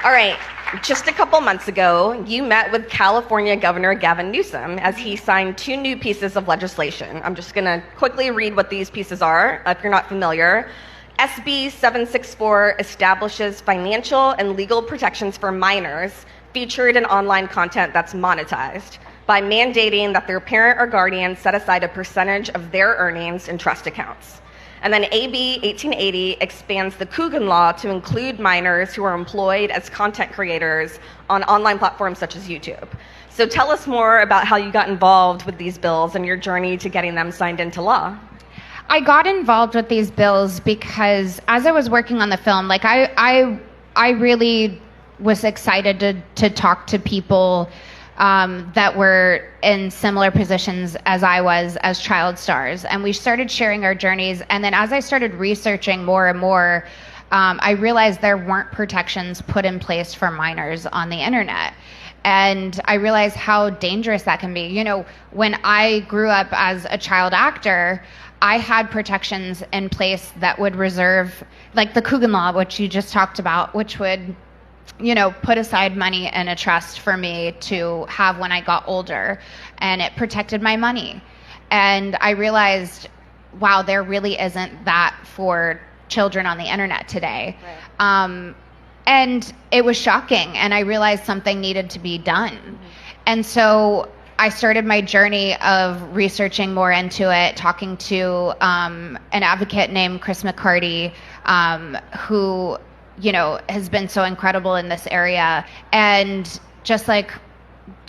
All right, just a couple months ago, you met with California Governor Gavin Newsom as he signed 2 new pieces of legislation. I'm just going to quickly read what these pieces are, if you're not familiar. SB 764 establishes financial and legal protections for minors featured in online content that's monetized by mandating that their parent or guardian set aside a percentage of their earnings in trust accounts. And then AB 1880 expands the Coogan Law to include minors who are employed as content creators on online platforms such as YouTube. So tell us more about how you got involved with these bills and your journey to getting them signed into law. I got involved with these bills because as I was working on the film, like I really was excited to talk to people that were in similar positions as I was as child stars. And we started sharing our journeys. And then as I started researching more and more, I realized there weren't protections put in place for minors on the internet. And I realized how dangerous that can be. You know, when I grew up as a child actor, I had protections in place that would reserve, like the Coogan Law, which you just talked about, which would, you know, put aside money in a trust for me to have when I got older, and it protected my money. And I realized, wow, there really isn't that for children on the internet today. Right. And it was shocking, and I realized something needed to be done. Mm-hmm. And so I started my journey of researching more into it, talking to an advocate named Chris McCarty, who, you know, has been so incredible in this area, and just like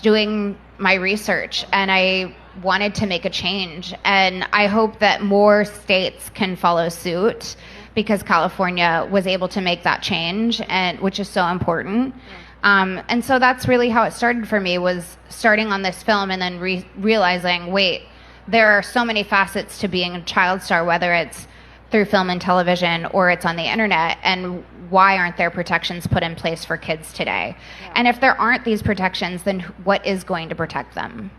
doing my research. And I wanted to make a change, and I hope that more states can follow suit, because California was able to make that change, and which is so important. And so that's really how it started for me, was starting on this film and then realizing, wait, there are so many facets to being a child star, whether it's through film and television or it's on the internet, and why aren't there protections put in place for kids today? Yeah. And if there aren't these protections, then what is going to protect them?